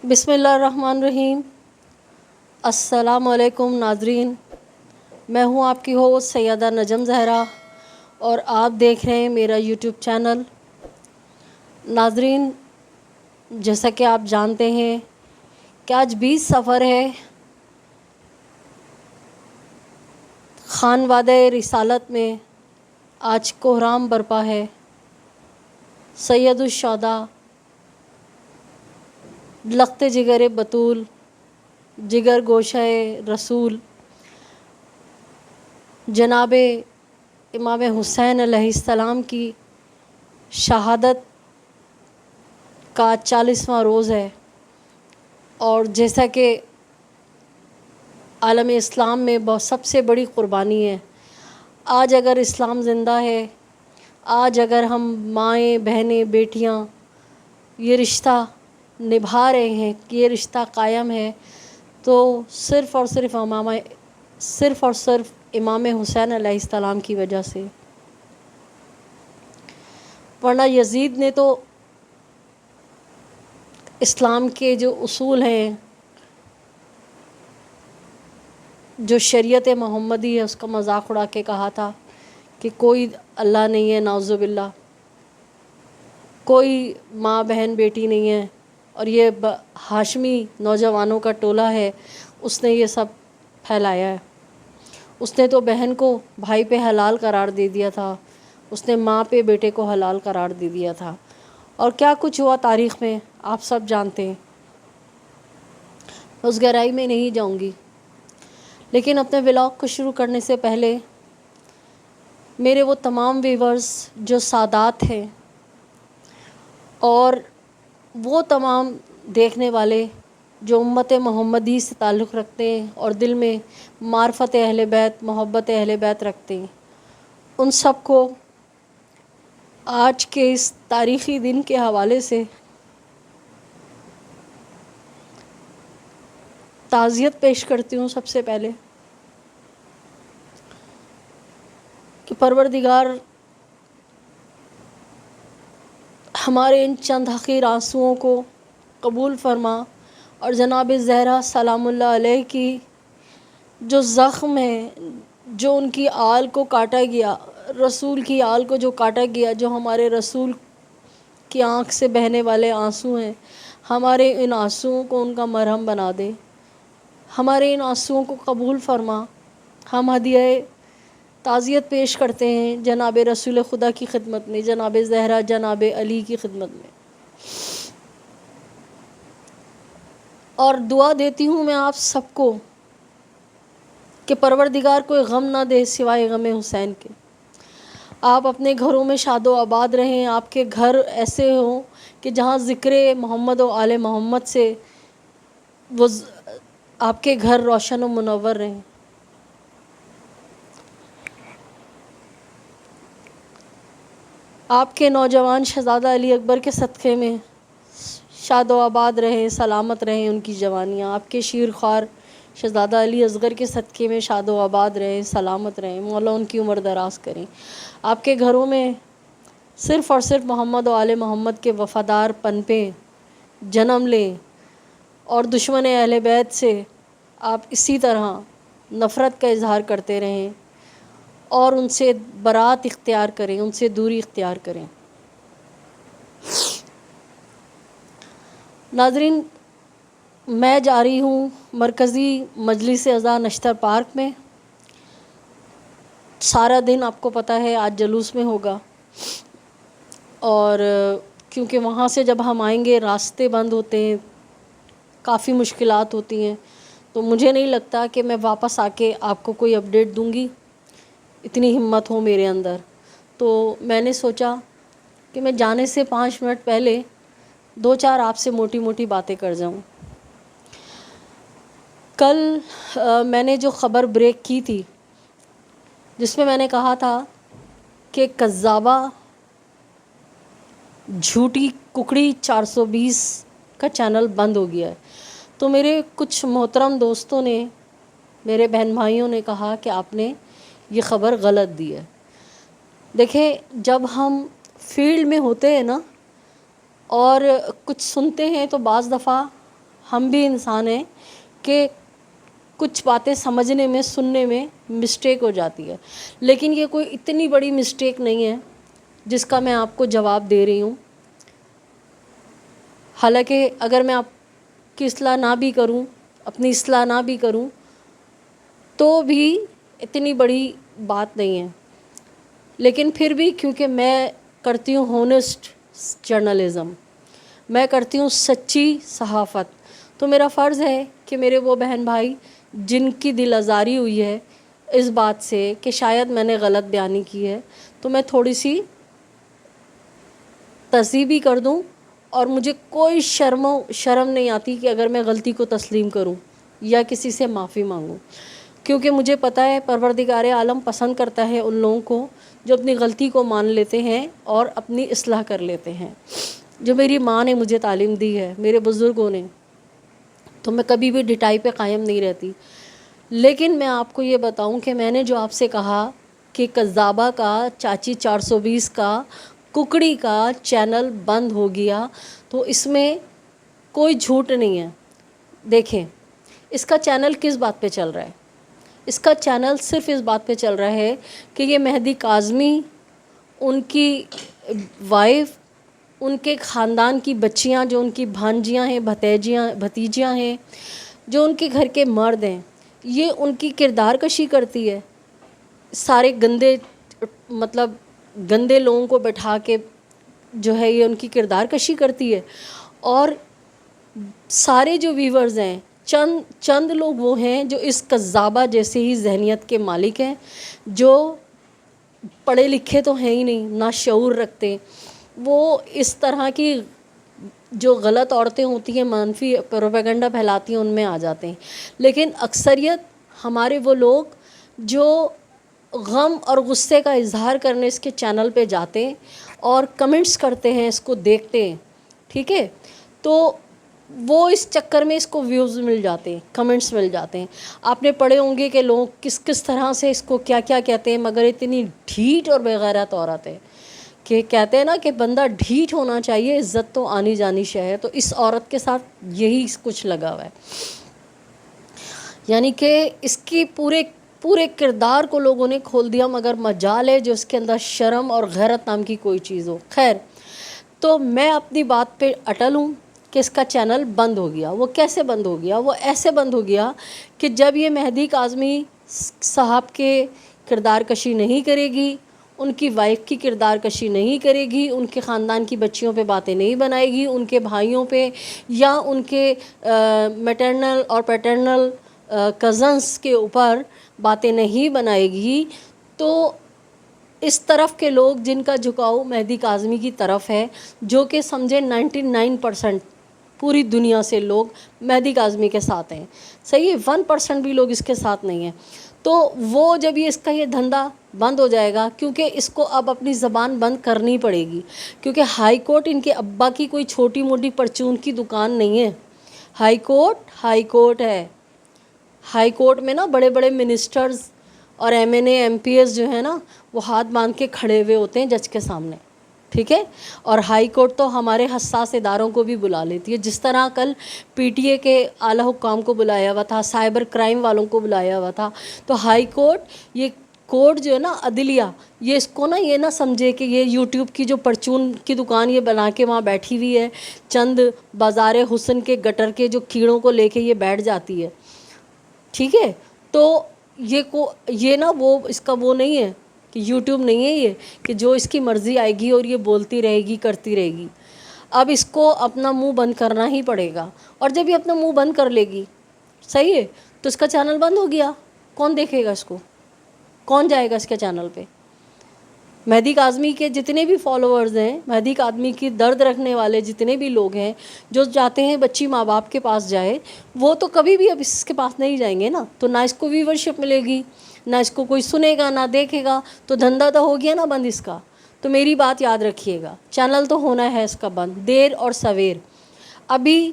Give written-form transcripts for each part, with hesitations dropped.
بسم اللہ الرحمن الرحیم۔ السلام علیکم ناظرین، میں ہوں آپ کی ہوسٹ سیدہ نجم زہرا اور آپ دیکھ رہے ہیں میرا یوٹیوب چینل۔ ناظرین، جیسا کہ آپ جانتے ہیں کہ آج 20 صفر ہے، خانوادہ رسالت میں آج کوہرام برپا ہے۔ سید الشہداء لخت جگر بطول، جگر گوشہ رسول، جناب امام حسین علیہ السلام کی شہادت کا 40واں روز ہے، اور جیسا کہ عالم اسلام میں سب سے بڑی قربانی ہے، آج اگر اسلام زندہ ہے، آج اگر ہم مائیں بہنیں بیٹیاں یہ رشتہ نبھا رہے ہیں، یہ رشتہ قائم ہے، تو صرف اور صرف امام حسین علیہ السلام کی وجہ سے۔ ورنہ یزید نے تو اسلام کے جو اصول ہیں، جو شریعت محمدی ہے، اس کا مذاق اڑا کے کہا تھا کہ کوئی اللہ نہیں ہے، نعوذ باللہ، کوئی ماں بہن بیٹی نہیں ہے، اور یہ ہاشمی نوجوانوں کا ٹولہ ہے، اس نے یہ سب پھیلایا ہے۔ اس نے تو بہن کو بھائی پہ حلال قرار دے دیا تھا، اس نے ماں پہ بیٹے کو حلال قرار دے دیا تھا، اور کیا کچھ ہوا تاریخ میں آپ سب جانتے ہیں، اس گہرائی میں نہیں جاؤں گی۔ لیکن اپنے ولاگ کو شروع کرنے سے پہلے میرے وہ تمام ویورز جو سادات ہیں، اور وہ تمام دیکھنے والے جو امت محمدی سے تعلق رکھتے ہیں اور دل میں معرفت اہل بیت، محبت اہل بیت رکھتے ہیں، ان سب کو آج کے اس تاریخی دن کے حوالے سے تعزیت پیش کرتی ہوں۔ سب سے پہلے کہ پروردگار ہمارے ان چند حقیر آنسوؤں کو قبول فرما، اور جناب زہرا سلام اللہ علیہ کی جو زخم ہے، جو ان کی آل کو کاٹا گیا، رسول کی آل کو جو کاٹا گیا، جو ہمارے رسول کی آنکھ سے بہنے والے آنسو ہیں، ہمارے ان آنسوؤں کو ان کا مرہم بنا دے، ہمارے ان آنسوؤں کو قبول فرما۔ ہم ہدیہ تعزیت پیش کرتے ہیں جناب رسول خدا کی خدمت میں، جناب زہرا جناب علی کی خدمت میں، اور دعا دیتی ہوں میں آپ سب کو کہ پروردگار کوئی غم نہ دے سوائے غم حسین کے۔ آپ اپنے گھروں میں شاد و آباد رہیں، آپ کے گھر ایسے ہوں کہ جہاں ذکر محمد و آل محمد سے وہ آپ کے گھر روشن و منور رہیں۔ آپ کے نوجوان شہزادہ علی اکبر کے صدقے میں شاد و آباد رہیں، سلامت رہیں ان کی جوانیاں۔ آپ کے شیر خوار شہزادہ علی اصغر کے صدقے میں شاد و آباد رہیں، سلامت رہیں، مولا ان کی عمر دراز کریں۔ آپ کے گھروں میں صرف اور صرف محمد و آل محمد کے وفادار پنپیں، جنم لیں، اور دشمن اہل بیت سے آپ اسی طرح نفرت کا اظہار کرتے رہیں اور ان سے برات اختیار کریں، ان سے دوری اختیار کریں۔ ناظرین، میں جا رہی ہوں مرکزی مجلس اعضاء نشتر پارک میں۔ سارا دن آپ کو پتہ ہے آج جلوس میں ہوگا، اور کیونکہ وہاں سے جب ہم آئیں گے راستے بند ہوتے ہیں، کافی مشکلات ہوتی ہیں، تو مجھے نہیں لگتا کہ میں واپس آ کے آپ کو کوئی اپڈیٹ دوں گی، اتنی ہمت ہو میرے اندر۔ تو میں نے سوچا کہ میں جانے سے 5 منٹ پہلے 2-4 آپ سے موٹی موٹی باتیں کر جاؤں۔ کل میں نے جو خبر بریک کی تھی، جس میں نے کہا تھا کہ کذابہ جھوٹی ککڑی 420 کا چینل بند ہو گیا ہے، تو میرے کچھ محترم دوستوں نے، میرے بہن بھائیوں نے کہا کہ آپ نے یہ خبر غلط دی ہے۔ دیکھیں، جب ہم فیلڈ میں ہوتے ہیں نا اور کچھ سنتے ہیں، تو بعض دفعہ ہم بھی انسان ہیں کہ کچھ باتیں سمجھنے میں سننے میں مسٹیک ہو جاتی ہے، لیکن یہ کوئی اتنی بڑی مسٹیک نہیں ہے جس کا میں آپ کو جواب دے رہی ہوں. حالانکہ اگر میں آپ کی اصلاح نہ بھی کروں، اپنی اصلاح نہ بھی کروں تو بھی اتنی بڑی بات نہیں ہے. لیکن پھر بھی کیونکہ میں کرتی ہوں ہونسٹ جرنلزم، میں کرتی ہوں سچی صحافت، تو میرا فرض ہے کہ میرے وہ بہن بھائی جن کی دل آزاری ہوئی ہے اس بات سے کہ شاید میں نے غلط بیانی کی ہے، تو میں تھوڑی سی تصحیح بھی کر دوں. اور مجھے کوئی شرم نہیں آتی کہ اگر میں غلطی کو تسلیم کروں یا کسی سے معافی مانگوں، کیونکہ مجھے پتہ ہے پروردگار عالم پسند کرتا ہے ان لوگوں کو جو اپنی غلطی کو مان لیتے ہیں اور اپنی اصلاح کر لیتے ہیں. جو میری ماں نے مجھے تعلیم دی ہے، میرے بزرگوں نے، تو میں کبھی بھی ڈٹائی پہ قائم نہیں رہتی. لیکن میں آپ کو یہ بتاؤں کہ میں نے جو آپ سے کہا کہ کذابہ کا، چاچی 420 کا، ککڑی کا چینل بند ہو گیا، تو اس میں کوئی جھوٹ نہیں ہے. دیکھیں اس کا چینل کس بات پہ چل رہا ہے؟ اس کا چینل صرف اس بات پہ چل رہا ہے کہ یہ مہدی کاظمی، ان کی وائف، ان کے خاندان کی بچیاں جو ان کی بھانجیاں ہیں، بھتیجیاں ہیں، جو ان کے گھر کے مرد ہیں، یہ ان کی کردار کشی کرتی ہے. سارے گندے لوگوں کو بٹھا کے جو ہے یہ ان کی کردار کشی کرتی ہے. اور سارے جو ویورز ہیں، چند لوگ وہ ہیں جو اس کذابہ جیسے ہی ذہنیت کے مالک ہیں، جو پڑھے لکھے تو ہیں ہی نہیں، نہ شعور رکھتے. وہ اس طرح کی جو غلط عورتیں ہوتی ہیں، منفی پروپیگنڈا پھیلاتی ہیں، ان میں آ جاتے ہیں. لیکن اکثریت ہمارے وہ لوگ جو غم اور غصے کا اظہار کرنے اس کے چینل پہ جاتے ہیں اور کمنٹس کرتے ہیں، اس کو دیکھتے ہیں، ٹھیک ہے، تو وہ اس چکر میں اس کو ویوز مل جاتے ہیں، کمنٹس مل جاتے ہیں. آپ نے پڑھے ہوں گے کہ لوگ کس طرح سے اس کو کیا کہتے ہیں، مگر اتنی ڈھیٹ اور بےغیرت عورت ہے کہ کہتے ہیں نا کہ بندہ ڈھیٹ ہونا چاہیے، عزت تو آنی جانی شے ہے. تو اس عورت کے ساتھ یہی کچھ لگا ہوا ہے، یعنی کہ اس کی پورے کردار کو لوگوں نے کھول دیا، مگر مجال ہے جو اس کے اندر شرم اور غیرت نام کی کوئی چیز ہو. خیر، تو میں اپنی بات پہ اٹل ہوں کہ اس کا چینل بند ہو گیا. وہ کیسے بند ہو گیا؟ وہ ایسے بند ہو گیا کہ جب یہ مہدی کاظمی صاحب کے کردار کشی نہیں کرے گی، ان کی وائف کی کردار کشی نہیں کرے گی، ان کے خاندان کی بچیوں پہ باتیں نہیں بنائے گی، ان کے بھائیوں پہ یا ان کے میٹرنل اور پیٹرنل کزنس کے اوپر باتیں نہیں بنائے گی، تو اس طرف کے لوگ جن کا جھکاؤ مہدی کاظمی کی طرف ہے، جو کہ سمجھے 99% پوری دنیا سے لوگ مہدی کاظمی کے ساتھ ہیں، صحیح ہے، 1% بھی لوگ اس کے ساتھ نہیں ہیں. تو وہ جب اس کا یہ دھندا بند ہو جائے گا، کیونکہ اس کو اب اپنی زبان بند کرنی پڑے گی، کیونکہ ہائی کورٹ ان کے ابا کی کوئی چھوٹی موٹی پرچون کی دکان نہیں ہے. ہائی کورٹ ہے. ہائی کورٹ میں نا بڑے بڑے منسٹرز اور ایم پی ایس جو ہیں نا، وہ ہاتھ باندھ کے کھڑے ہوئے ہوتے ہیں جج کے سامنے، ٹھیک ہے. اور ہائی کورٹ تو ہمارے حساس اداروں کو بھی بلا لیتی ہے، جس طرح کل پی ٹی اے کے اعلیٰ حکام کو بلایا ہوا تھا، سائبر کرائم والوں کو بلایا ہوا تھا. تو ہائی کورٹ، یہ کورٹ جو ہے نا عدلیہ، یہ اس کو نا یہ نہ سمجھے کہ یہ یوٹیوب کی جو پرچون کی دکان یہ بنا کے وہاں بیٹھی ہوئی ہے، چند بازار حسن کے گٹر کے جو کیڑوں کو لے کے یہ بیٹھ جاتی ہے، ٹھیک ہے. تو یہ نا وہ اس کا وہ نہیں ہے کہ یوٹیوب نہیں ہے یہ کہ جو اس کی مرضی آئے گی اور یہ بولتی رہے گی، کرتی رہے گی. اب اس کو اپنا منہ بند کرنا ہی پڑے گا، اور جب یہ اپنا منہ بند کر لے گی، صحیح ہے، تو اس کا چینل بند ہو گیا. کون دیکھے گا اس کو؟ کون جائے گا اس کے چینل پہ؟ مہدی کاظمی کے جتنے بھی فالوورز ہیں، مہدی کاظمی کی درد رکھنے والے جتنے بھی لوگ ہیں جو چاہتے ہیں بچی ماں باپ کے پاس جائے، وہ تو کبھی بھی اب اس کے پاس نہیں جائیں گے نا. تو نہ اس کو ویورشپ ملے گی، نہ اس کو کوئی سنے گا، نہ دیکھے گا. تو دھندا تو ہو گیا نا بند اس کا. تو میری بات یاد رکھیے گا، چینل تو ہونا ہے اس کا بند، دیر اور سویر. ابھی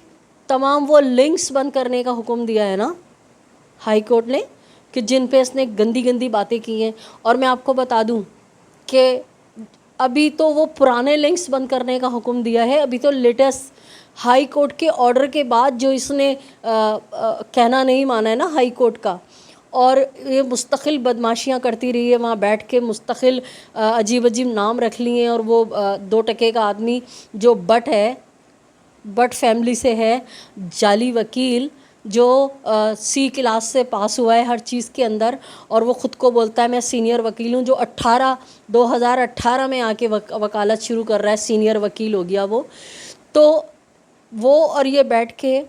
تمام وہ لنکس بند کرنے کا حکم دیا ہے نا ہائی کورٹ نے، کہ جن پہ اس نے گندی باتیں کی ہیں. اور میں آپ کو بتا دوں کہ ابھی تو وہ پرانے لنکس بند کرنے کا حکم دیا ہے، ابھی تو لیٹسٹ ہائی کورٹ کے آرڈر کے بعد جو اس نے کہنا نہیں مانا ہے نا ہائی کورٹ کا، اور یہ مستقل بدماشیاں کرتی رہی ہے وہاں بیٹھ کے، مستقل عجیب عجیب نام رکھ لیے ہیں، اور وہ 2 ٹکے کا آدمی جو بٹ ہے، بٹ فیملی سے ہے، جعلی وکیل، جو سی کلاس سے پاس ہوا ہے ہر چیز کے اندر، اور وہ خود کو بولتا ہے میں سینئر وکیل ہوں، جو 2018 میں آ کے وکالت شروع کر رہا ہے، سینئر وکیل ہو گیا وہ. تو وہ اور یہ بیٹھ کے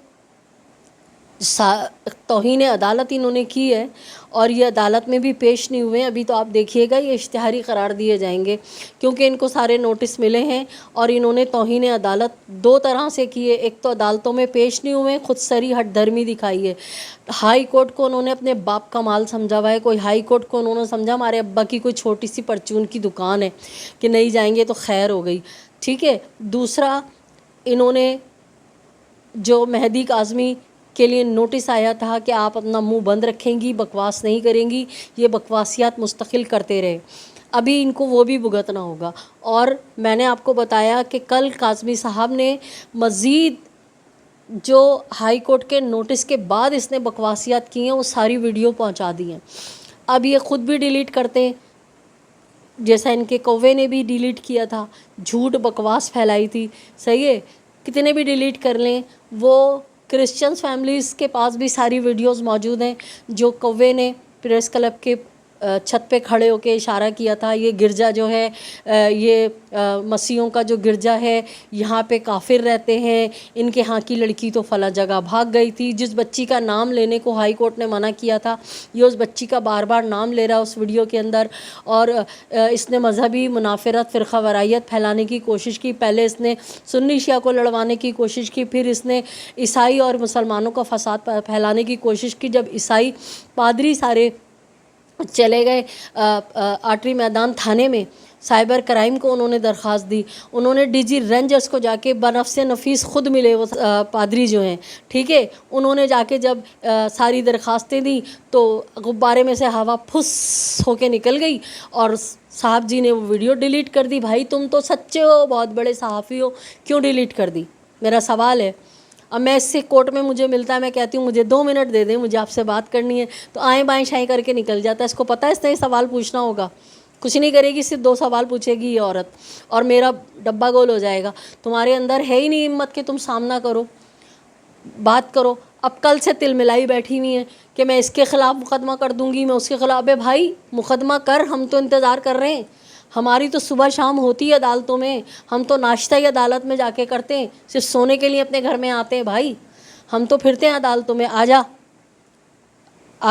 توہین عدالت انہوں نے کی ہے، اور یہ عدالت میں بھی پیش نہیں ہوئے ہیں. ابھی تو آپ دیکھیے گا یہ اشتہاری قرار دیے جائیں گے، کیونکہ ان کو سارے نوٹس ملے ہیں، اور انہوں نے توہین عدالت 2 طرح سے کی ہے. ایک تو عدالتوں میں پیش نہیں ہوئے، خود سری ہٹ دھرمی دکھائی ہے. ہائی کورٹ کو انہوں نے اپنے باپ کا مال سمجھا ہوا ہے. کوئی ہائی کورٹ کو انہوں نے سمجھا ہمارے ابا کی کوئی چھوٹی سی پرچون کی دکان ہے کہ نہیں جائیں گے تو خیر ہو گئی. ٹھیک ہے. دوسرا، انہوں نے جو مہدی کاظمی کے لیے نوٹس آیا تھا کہ آپ اپنا منہ بند رکھیں گی، بکواس نہیں کریں گی، یہ بکواسیات مستقل کرتے رہے، ابھی ان کو وہ بھی بھگتنا ہوگا. اور میں نے آپ کو بتایا کہ کل کاظمی صاحب نے مزید جو ہائی کورٹ کے نوٹس کے بعد اس نے بکواسیات کی ہیں وہ ساری ویڈیو پہنچا دی ہیں. اب یہ خود بھی ڈیلیٹ کرتے ہیں، جیسا ان کے کوے نے بھی ڈیلیٹ کیا تھا، جھوٹ بکواس پھیلائی تھی. صحیح ہے، کتنے بھی ڈیلیٹ کر لیں. وہ کرسچنس فیملیز کے پاس بھی ساری ویڈیوز موجود ہیں جو کوے نے پریس کلب کے چھت پہ کھڑے ہو کے اشارہ کیا تھا، یہ گرجا جو ہے، یہ مسیحوں کا جو گرجا ہے، یہاں پہ کافر رہتے ہیں، ان کے ہاں کی لڑکی تو فلاں جگہ بھاگ گئی تھی. جس بچی کا نام لینے کو ہائی کورٹ نے منع کیا تھا، یہ اس بچی کا بار بار نام لے رہا اس ویڈیو کے اندر. اور اس نے مذہبی منافرت، فرقہ وارائیت پھیلانے کی کوشش کی. پہلے اس نے سنی شیعہ کو لڑوانے کی کوشش کی، پھر اس نے عیسائی اور مسلمانوں کا فساد پھیلانے کی کوشش کی. جب عیسائی پادری سارے چلے گئے آٹری میدان تھانے میں، سائبر کرائم کو انہوں نے درخواست دی. انہوں نے ڈی جی رینجرز کو جا کے بنفس نفیس خود ملے وہ پادری جو ہیں، ٹھیک ہے. انہوں نے جا کے جب ساری درخواستیں دیں تو غبارے میں سے ہوا پھس ہو کے نکل گئی، اور صاحب جی نے وہ ویڈیو ڈیلیٹ کر دی. بھائی تم تو سچے ہو، بہت بڑے صحافی ہو، کیوں ڈیلیٹ کر دی؟ میرا سوال ہے. اب میں اس سے کورٹ میں مجھے ملتا ہے، میں کہتی ہوں مجھے 2 منٹ دے دیں، مجھے آپ سے بات کرنی ہے، تو آئیں بائیں شائیں کر کے نکل جاتا ہے. اس کو پتہ ہے اس نے یہ سوال پوچھنا ہوگا، کچھ نہیں کرے گی، صرف 2 سوال پوچھے گی یہ عورت، اور میرا ڈبہ گول ہو جائے گا. تمہارے اندر ہے ہی نہیں ہمت کہ تم سامنا کرو، بات کرو. اب کل سے تل ملائی بیٹھی ہوئی ہیں کہ میں اس کے خلاف مقدمہ کر دوں گی، میں اس کے خلاف. بھائی مقدمہ کر، ہم تو انتظار کر رہے ہیں. ہماری تو صبح شام ہوتی ہے عدالتوں میں، ہم تو ناشتہ ہی عدالت میں جا کے کرتے ہیں، صرف سونے کے لیے اپنے گھر میں آتے ہیں. بھائی ہم تو پھرتے ہیں عدالتوں میں. آ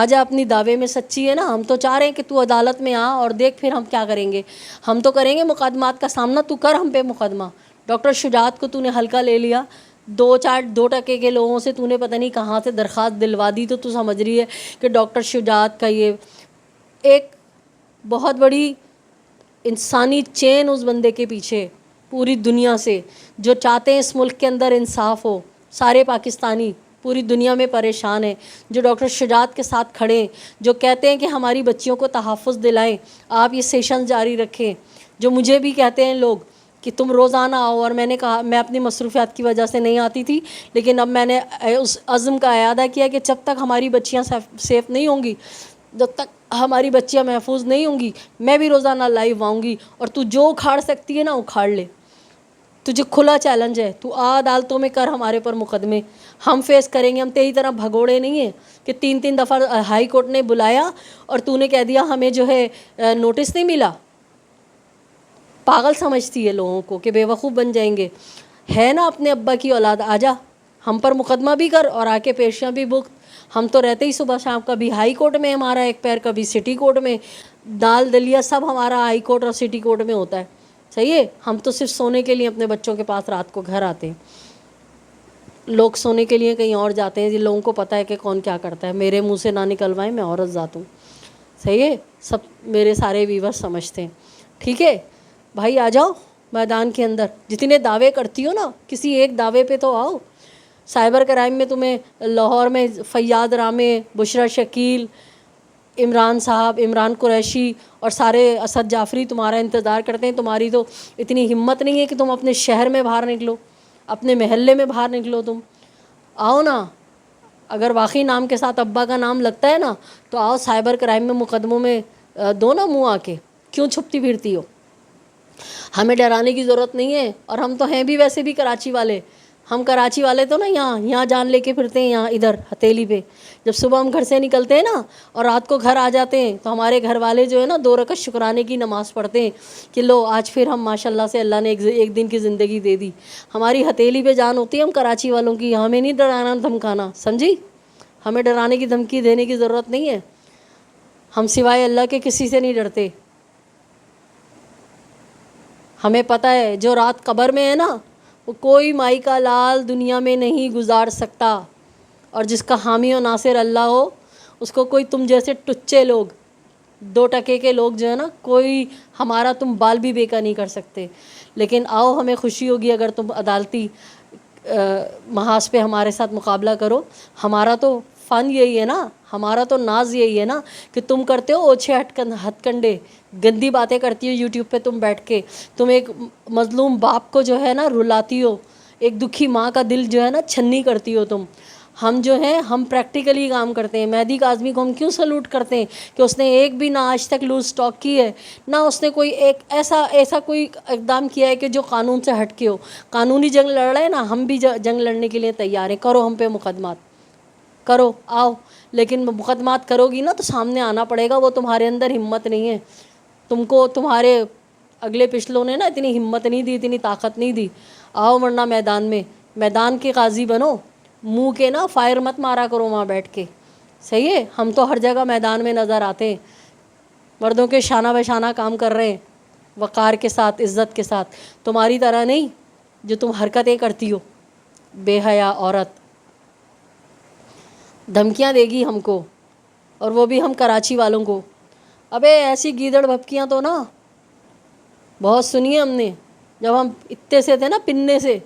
جا اپنی دعوے میں سچی ہے نا. ہم تو چاہ رہے ہیں کہ تو عدالت میں آ اور دیکھ پھر ہم کیا کریں گے. ہم تو کریں گے مقدمات کا سامنا، تو کر ہم پہ مقدمہ. ڈاکٹر شجاعت کو تو نے ہلکا لے لیا، 2 ٹکے کے لوگوں سے تو نے پتہ نہیں کہاں سے درخواست دلوا دی. تو سمجھ رہی ہے کہ ڈاکٹر شجاعت کا یہ ایک بہت بڑی انسانی چین اس بندے کے پیچھے پوری دنیا سے، جو چاہتے ہیں اس ملک کے اندر انصاف ہو. سارے پاکستانی پوری دنیا میں پریشان ہیں، جو ڈاکٹر شجاعت کے ساتھ کھڑے ہیں، جو کہتے ہیں کہ ہماری بچیوں کو تحفظ دلائیں، آپ یہ سیشن جاری رکھیں. جو مجھے بھی کہتے ہیں لوگ کہ تم روزانہ آؤ، اور میں نے کہا میں اپنی مصروفیات کی وجہ سے نہیں آتی تھی، لیکن اب میں نے اس عزم کا اعادہ کیا کہ جب تک ہماری بچیاں سیف نہیں ہوں گی، جب تک ہماری بچیاں محفوظ نہیں ہوں گی، میں بھی روزانہ لائیو آؤں گی. اور تو جو اکھاڑ سکتی ہے نا اکھاڑ لے، تجھے کھلا چیلنج ہے. تو عدالتوں میں کر ہمارے پر مقدمے، ہم فیس کریں گے. ہم تیری طرح بھگوڑے نہیں ہیں کہ 3 دفعہ ہائی کورٹ نے بلایا اور تو نے کہہ دیا ہمیں جو ہے نوٹس نہیں ملا. پاگل سمجھتی ہے لوگوں کو کہ بے وقوف بن جائیں گے. ہے نا اپنے ابا کی اولاد، آ جا ہم پر مقدمہ بھی کر اور آ کے پیشیاں بھی بک. ہم تو رہتے ہی صبح شام، کبھی ہائی کورٹ میں ہمارا ایک پیر، کبھی سٹی کورٹ میں. دال دلیا سب ہمارا ہائی کورٹ اور سٹی کورٹ میں ہوتا ہے. صحیح ہے. ہم تو صرف سونے کے لیے اپنے بچوں کے پاس رات کو گھر آتے ہیں. لوگ سونے کے لیے کہیں اور جاتے ہیں. جن لوگوں کو پتہ ہے کہ کون کیا کرتا ہے. میرے منہ سے نہ نکلوائیں، میں عورت ذات ہوں. صحیح ہے. سب میرے سارے ویور سمجھتے ہیں. ٹھیک ہے بھائی، آ جاؤ میدان کے اندر. جتنے دعوے کرتی ہو نا، کسی ایک دعوے پہ تو آؤ. سائبر کرائم میں تمہیں لاہور میں فیاض رامے، بشرا شکیل، عمران صاحب، عمران قریشی اور سارے اسد جعفری تمہارا انتظار کرتے ہیں. تمہاری تو اتنی ہمت نہیں ہے کہ تم اپنے شہر میں باہر نکلو. اپنے محلے میں باہر نکلو، تم آؤ نا، اگر واقعی نام کے ساتھ ابا کا نام لگتا ہے نا تو آؤ سائبر کرائم میں مقدموں میں دو نا منہ آ کے، کیوں چھپتی پھرتی ہو؟ ہمیں ڈرانے کی ضرورت نہیں ہے، اور ہم تو ہیں بھی ویسے بھی کراچی والے، ہم کراچی والے تو نا یہاں جان لے کے پھرتے ہیں، یہاں ادھر ہتھیلی پہ، جب صبح ہم گھر سے نکلتے ہیں نا اور رات کو گھر آ جاتے ہیں تو ہمارے گھر والے جو ہے نا 2 رکعت شکرانے کی نماز پڑھتے ہیں کہ لو آج پھر ہم ماشاء اللہ سے اللہ نے ایک دن کی زندگی دے دی۔ ہماری ہتھیلی پہ جان ہوتی ہے ہم کراچی والوں کی، ہمیں نہیں ڈرانا دھمکانا، سمجھی؟ ہمیں ڈرانے کی دھمکی دینے کی ضرورت نہیں ہے، ہم سوائے اللہ کے کسی سے نہیں ڈرتے۔ ہمیں پتہ ہے جو رات قبر میں ہے نا وہ کوئی مائی کا لال دنیا میں نہیں گزار سکتا، اور جس کا حامی و ناصر اللہ ہو اس کو کوئی تم جیسے ٹچے لوگ 2 ٹکے کے لوگ جو ہے نا کوئی ہمارا تم بال بھی بیکا نہیں کر سکتے۔ لیکن آؤ ہمیں خوشی ہوگی اگر تم عدالتی محاذ پہ ہمارے ساتھ مقابلہ کرو۔ ہمارا تو فن یہی ہے نا، ہمارا تو ناز یہی ہے نا کہ تم کرتے ہو اوچھے ہتھ کنڈے، گندی باتیں کرتی ہو یوٹیوب پہ تم بیٹھ کے، تم ایک مظلوم باپ کو جو ہے نا رلاتی ہو، ایک دکھی ماں کا دل جو ہے نا چھنی کرتی ہو تم۔ ہم جو ہیں ہم پریکٹیکلی کام کرتے ہیں۔ مہدی کاظمی کو ہم کیوں سلوٹ کرتے ہیں کہ اس نے ایک بھی نہ آج تک لوز اسٹاک کی ہے، نہ اس نے کوئی ایک ایسا کوئی اقدام کیا ہے کہ جو قانون سے ہٹ کے ہو۔ قانونی جنگ لڑ رہے ہیں نا، ہم بھی جنگ لڑنے کے لیے تیار ہیں، کرو ہم پہ مقدمات، کرو آؤ، لیکن مقدمات کرو گی نا تو سامنے آنا پڑے گا، وہ تمہارے اندر ہمت نہیں ہے، تم کو تمہارے اگلے پچھلوں نے نا اتنی ہمت نہیں دی، اتنی طاقت نہیں دی۔ آؤ ورنہ میدان کے قاضی بنو، منہ کے نا فائر مت مارا کرو وہاں بیٹھ کے، صحیح ہے؟ ہم تو ہر جگہ میدان میں نظر آتے ہیں، مردوں کے شانہ بہ شانہ کام کر رہے ہیں، وقار کے ساتھ، عزت کے ساتھ، تمہاری طرح نہیں جو تم حرکتیں کرتی ہو، بے حیا عورت دھمکیاں دے گی ہم کو، اور وہ بھی ہم کراچی والوں کو۔ ابے ایسی گیدڑ بھپکیاں تو نا بہت سنی ہے ہم نے، جب ہم اتنے سے تھے نا پننے سے،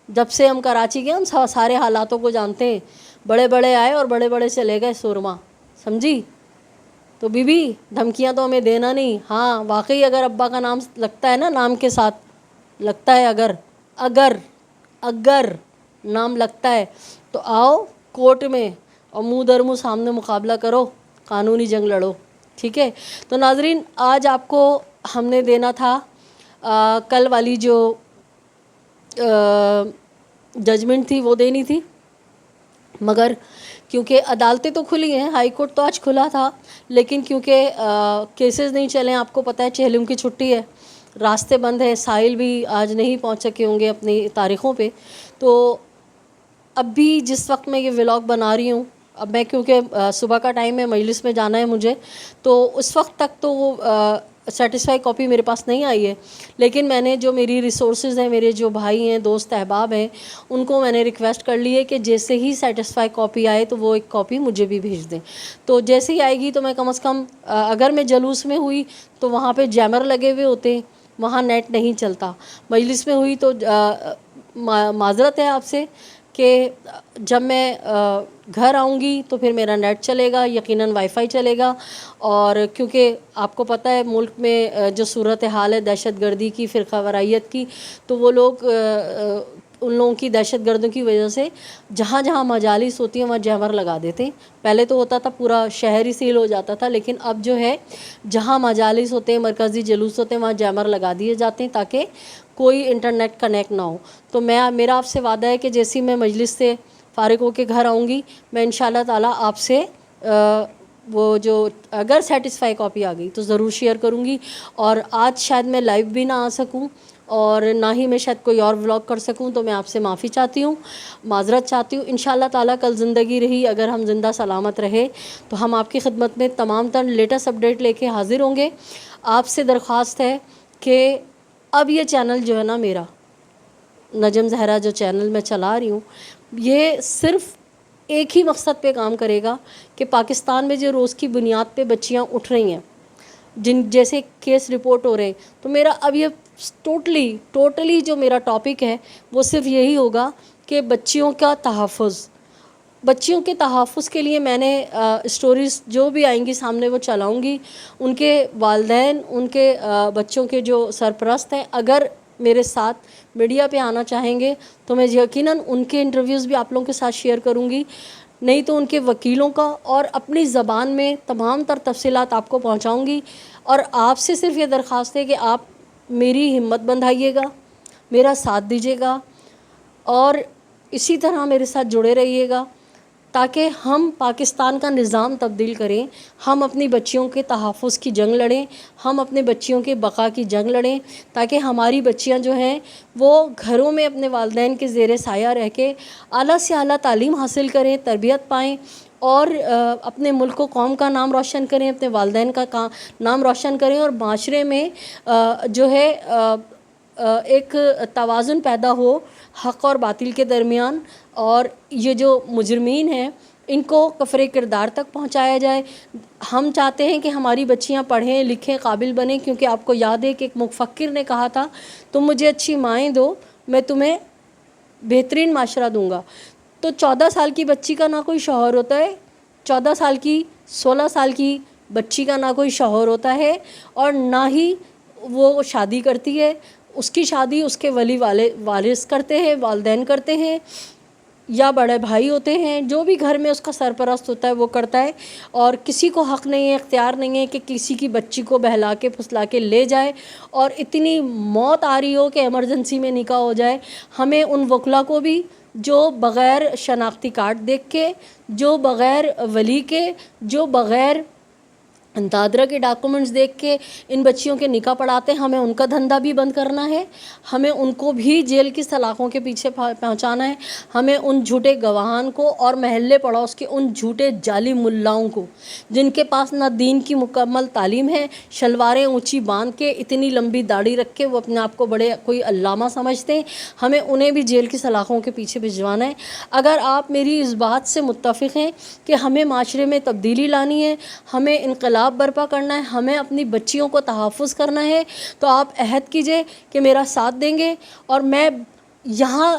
جب سے ہم کراچی گئے ہم سارے حالاتوں کو جانتے ہیں، بڑے بڑے آئے اور بڑے بڑے چلے گئے سورما، سمجھی؟ تو بی بی دھمکیاں تو ہمیں دینا نہیں۔ ہاں واقعی اگر ابا کا نام لگتا ہے نا، نام کے ساتھ لگتا ہے، اگر نام لگتا ہے تو آؤ کورٹ میں اور منہ در منہ سامنے مقابلہ کرو، قانونی جنگ لڑو، ٹھیک ہے؟ تو ناظرین آج آپ کو ہم نے دینا تھا کل والی جو ججمنٹ تھی وہ دینی تھی، مگر کیونکہ عدالتیں تو کھلی ہیں، ہائی کورٹ تو آج کھلا تھا، لیکن کیونکہ کیسز نہیں چلے، آپ کو پتہ ہے چہلم کی چھٹی ہے، راستے بند ہے، سائل بھی آج نہیں پہنچ سکے ہوں گے اپنی تاریخوں پہ، تو اب بھی جس وقت میں یہ ولاگ بنا رہی ہوں، اب میں کیونکہ صبح کا ٹائم ہے، مجلس میں جانا ہے مجھے، تو اس وقت تک تو وہ سیٹسفائی کاپی میرے پاس نہیں آئی ہے، لیکن میں نے جو میری ریسورسز ہیں، میرے جو بھائی ہیں، دوست احباب ہیں، ان کو میں نے ریکویسٹ کر لی ہے کہ جیسے ہی سیٹسفائی کاپی آئے تو وہ ایک کاپی مجھے بھی بھیج دیں، تو جیسے ہی آئے گی تو میں کم از کم اگر میں جلوس میں ہوئی تو وہاں پہ جیمر لگے ہوئے ہوتے ہیں، وہاں نیٹ نہیں چلتا، مجلس میں ہوئی تو معذرت ہے آپ سے کہ جب میں گھر آؤں گی تو پھر میرا نیٹ چلے گا، یقیناً وائی فائی چلے گا، اور کیونکہ آپ کو پتہ ہے ملک میں جو صورتحال ہے دہشت گردی کی، فرقہ وارائیت کی، تو وہ لوگ ان لوگوں کی دہشت گردوں کی وجہ سے جہاں جہاں مجالس ہوتی ہیں وہاں جیمر لگا دیتے ہیں۔ پہلے تو ہوتا تھا پورا شہر ہی سیل ہو جاتا تھا، لیکن اب جو ہے جہاں مجالس ہوتے ہیں، مرکزی جلوس ہوتے ہیں، وہاں جیمر لگا دیے جاتے ہیں تاکہ کوئی انٹرنیٹ کنیکٹ نہ ہو۔ تو میرا آپ سے وعدہ ہے کہ جیسی میں مجلس سے فارغ ہو کے گھر آؤں گی، میں انشاءاللہ تعالیٰ آپ سے وہ جو اگر سیٹسفائی کاپی آ گئی تو ضرور شیئر کروں گی، اور آج شاید میں لائیو بھی نہ آ سکوں اور نہ ہی میں شاید کوئی اور ولاگ کر سکوں، تو میں آپ سے معافی چاہتی ہوں، معذرت چاہتی ہوں۔ انشاءاللہ تعالیٰ کل زندگی رہی، اگر ہم زندہ سلامت رہے تو ہم آپ کی خدمت میں تمام تر لیٹسٹ اپڈیٹ لے کے حاضر ہوں گے۔ آپ سے درخواست ہے کہ اب یہ چینل جو ہے نا میرا نجم زہرا جو چینل میں چلا رہی ہوں، یہ صرف ایک ہی مقصد پہ کام کرے گا کہ پاکستان میں جو روز کی بنیاد پہ بچیاں اٹھ رہی ہیں، جن جیسے کیس رپورٹ ہو رہے ہیں، تو میرا اب یہ ٹوٹلی جو میرا ٹاپک ہے وہ صرف یہی ہوگا کہ بچیوں کا تحفظ، بچیوں کے تحفظ کے لیے میں نے اسٹوریز جو بھی آئیں گی سامنے وہ چلاؤں گی، ان کے والدین، ان کے بچوں کے جو سرپرست ہیں، اگر میرے ساتھ میڈیا پہ آنا چاہیں گے تو میں یقیناً ان کے انٹرویوز بھی آپ لوگوں کے ساتھ شیئر کروں گی، نہیں تو ان کے وکیلوں کا، اور اپنی زبان میں تمام تر تفصیلات آپ کو پہنچاؤں گی. اور آپ سے صرف یہ درخواست ہے کہ آپ میری ہمت بندھائیے گا، میرا ساتھ دیجیے گا، اور اسی طرح میرے ساتھ جڑے رہیے گا تاکہ ہم پاکستان کا نظام تبدیل کریں، ہم اپنی بچیوں کے تحفظ کی جنگ لڑیں، ہم اپنے بچیوں کے بقا کی جنگ لڑیں، تاکہ ہماری بچیاں جو ہیں وہ گھروں میں اپنے والدین کے زیر سایہ رہ کے اعلیٰ سے اعلیٰ تعلیم حاصل کریں، تربیت پائیں، اور اپنے ملک و قوم کا نام روشن کریں، اپنے والدین کا نام روشن کریں، اور معاشرے میں جو ہے ایک توازن پیدا ہو حق اور باطل کے درمیان، اور یہ جو مجرمین ہیں ان کو کفر کردار تک پہنچایا جائے. ہم چاہتے ہیں کہ ہماری بچیاں پڑھیں لکھیں قابل بنیں، کیونکہ آپ کو یاد ہے کہ ایک مفکر نے کہا تھا تم مجھے اچھی مائیں دو میں تمہیں بہترین معاشرہ دوں گا. تو 14 سال کی بچی کا نہ کوئی شوہر ہوتا ہے، 14 سال کی 16 سال کی بچی کا نہ کوئی شوہر ہوتا ہے، اور نہ ہی وہ شادی کرتی ہے. اس کی شادی اس کے ولی وارث کرتے ہیں، والدین کرتے ہیں، یا بڑے بھائی ہوتے ہیں، جو بھی گھر میں اس کا سرپرست ہوتا ہے وہ کرتا ہے. اور کسی کو حق نہیں ہے، اختیار نہیں ہے کہ کسی کی بچی کو بہلا کے پھسلا کے لے جائے، اور اتنی موت آ رہی ہو کہ ایمرجنسی میں نکاح ہو جائے. ہمیں ان وکلا کو بھی جو بغیر شناختی کارڈ دیکھ کے، جو بغیر ولی کے، جو بغیر دادرہ کے ڈاکومنٹس دیکھ کے ان بچیوں کے نکاح پڑھاتے ہیں، ہمیں ان کا دھندا بھی بند کرنا ہے. ہمیں ان کو بھی جیل کی سلاخوں کے پیچھے پہنچانا ہے. ہمیں ان جھوٹے گواہان کو اور محلے پڑوس کے ان جھوٹے جعلی ملاؤں کو جن کے پاس نہ دین کی مکمل تعلیم ہے، شلواریں اونچی باندھ کے اتنی لمبی داڑھی رکھ کے وہ اپنے آپ کو بڑے کوئی علامہ سمجھتے ہیں، ہمیں انہیں بھی جیل کی سلاخوں کے پیچھے بھجوانا ہے. اگر آپ میری اس بات سے متفق ہیں کہ ہمیں معاشرے میں تبدیلی لانی ہے، ہمیں انقلاب برپا کرنا ہے، ہمیں اپنی بچیوں کو تحفظ کرنا ہے، تو آپ عہد کیجئے کہ میرا ساتھ دیں گے. اور میں یہاں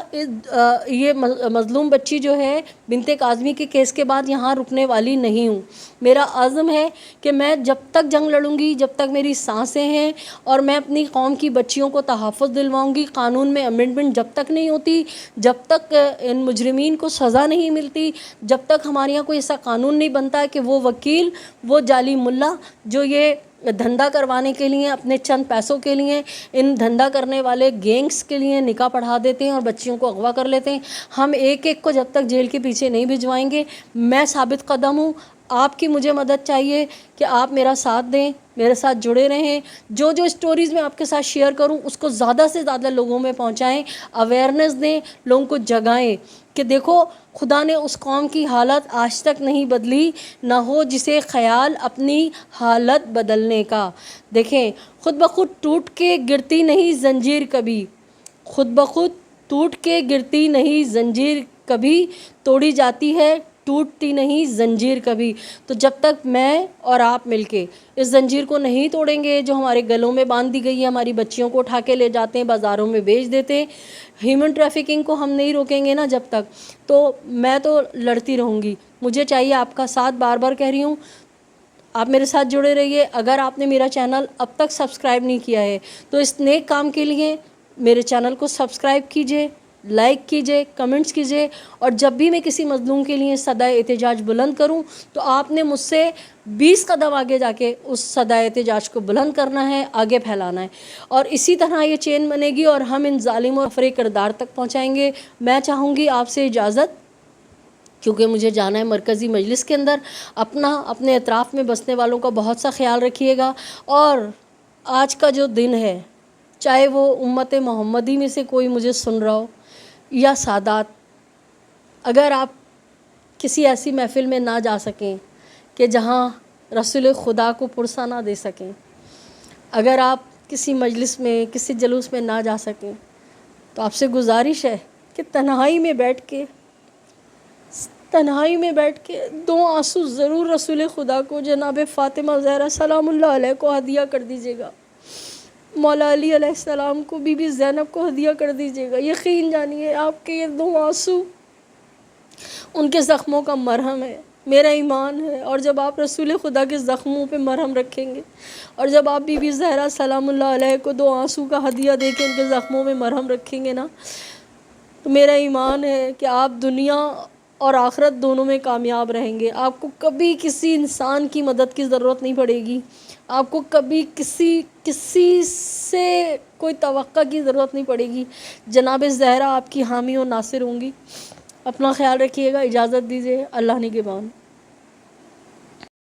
یہ مظلوم بچی جو ہے بنت کاظمی کے کیس کے بعد یہاں رکنے والی نہیں ہوں. میرا عزم ہے کہ میں جب تک جنگ لڑوں گی، جب تک میری سانسیں ہیں، اور میں اپنی قوم کی بچیوں کو تحفظ دلواؤں گی. قانون میں امینڈمنٹ جب تک نہیں ہوتی، جب تک ان مجرمین کو سزا نہیں ملتی، جب تک ہمارے یہاں کوئی ایسا قانون نہیں بنتا کہ وہ وکیل، وہ جعلی ملا جو یہ دھندا کروانے کے لیے، اپنے چند پیسوں کے لیے، ان دھندا کرنے والے گینگز کے لیے نکاح پڑھا دیتے ہیں اور بچیوں کو اغوا کر لیتے ہیں. ہم ایک ایک کو جب تک جیل کے پیچھے نہیں بھجوائیں گے. میں ثابت قدم ہوں، آپ کی مجھے مدد چاہیے کہ آپ میرا ساتھ دیں، میرے ساتھ جڑے رہیں. جو اسٹوریز میں آپ کے ساتھ شیئر کروں اس کو زیادہ سے زیادہ لوگوں میں پہنچائیں، اویئرنیس دیں، لوگوں کو جگائیں کہ دیکھو خدا نے اس قوم کی حالت آج تک نہیں بدلی، نہ ہو جسے خیال اپنی حالت بدلنے کا. دیکھیں، خود بخود ٹوٹ کے گرتی نہیں زنجیر کبھی، خود بخود ٹوٹ کے گرتی نہیں زنجیر کبھی، توڑی جاتی ہے ٹوٹتی نہیں زنجیر کبھی. تو جب تک میں اور آپ مل کے اس زنجیر کو نہیں توڑیں گے جو ہمارے گلوں میں باندھ دی گئی ہے، ہماری بچیوں کو اٹھا کے لے جاتے ہیں، بازاروں میں بیچ دیتے ہیں، ہیومن ٹریفکنگ کو ہم نہیں روکیں گے نا جب تک، تو میں تو لڑتی رہوں گی. مجھے چاہیے آپ کا ساتھ. بار بار کہہ رہی ہوں، آپ میرے ساتھ جڑے رہیے. اگر آپ نے میرا چینل اب تک سبسکرائب نہیں کیا ہے تو اس نیک کام کے لیے میرے چینل کو سبسکرائب کیجئے، لائک کیجئے، کمنٹس کیجئے. اور جب بھی میں کسی مظلوم کے لیے صدائے احتجاج بلند کروں تو آپ نے مجھ سے 20 قدم آگے جا کے اس صدائے احتجاج کو بلند کرنا ہے، آگے پھیلانا ہے. اور اسی طرح یہ چین بنے گی اور ہم ان ظالم و کفر کردار تک پہنچائیں گے. میں چاہوں گی آپ سے اجازت، کیونکہ مجھے جانا ہے مرکزی مجلس کے اندر. اپنے اطراف میں بسنے والوں کا بہت سا خیال رکھیے گا. اور آج کا جو دن ہے، چاہے وہ امت محمدی میں سے کوئی مجھے سن رہا ہو یا سادات، اگر آپ کسی ایسی محفل میں نہ جا سکیں کہ جہاں رسول خدا کو پرسہ نہ دے سکیں، اگر آپ کسی مجلس میں، کسی جلوس میں نہ جا سکیں، تو آپ سے گزارش ہے کہ تنہائی میں بیٹھ کے 2 آنسو ضرور رسول خدا کو، جناب فاطمہ زہرا سلام اللہ علیہ کو ہدیہ کر دیجیے گا. مولا علی علیہ السلام کو، بی بی زینب کو ہدیہ کر دیجیے گا. یقین جانیے آپ کے یہ 2 آنسو ان کے زخموں کا مرہم ہے. میرا ایمان ہے۔ اور جب آپ رسول خدا کے زخموں پہ مرہم رکھیں گے، اور جب آپ بی بی زہرا سلام اللہ علیہ کو 2 آنسو کا ہدیہ دے کے ان کے زخموں میں مرہم رکھیں گے نا، تو میرا ایمان ہے کہ آپ دنیا اور آخرت دونوں میں کامیاب رہیں گے۔ آپ کو کبھی کسی انسان کی مدد کی ضرورت نہیں پڑے گی، آپ کو کبھی کسی سے کوئی توقع کی ضرورت نہیں پڑے گی۔ جناب زہرا آپ کی حامی و ناصر ہوں گی۔ اپنا خیال رکھیے گا، اجازت دیجیے، اللہ نگہبان۔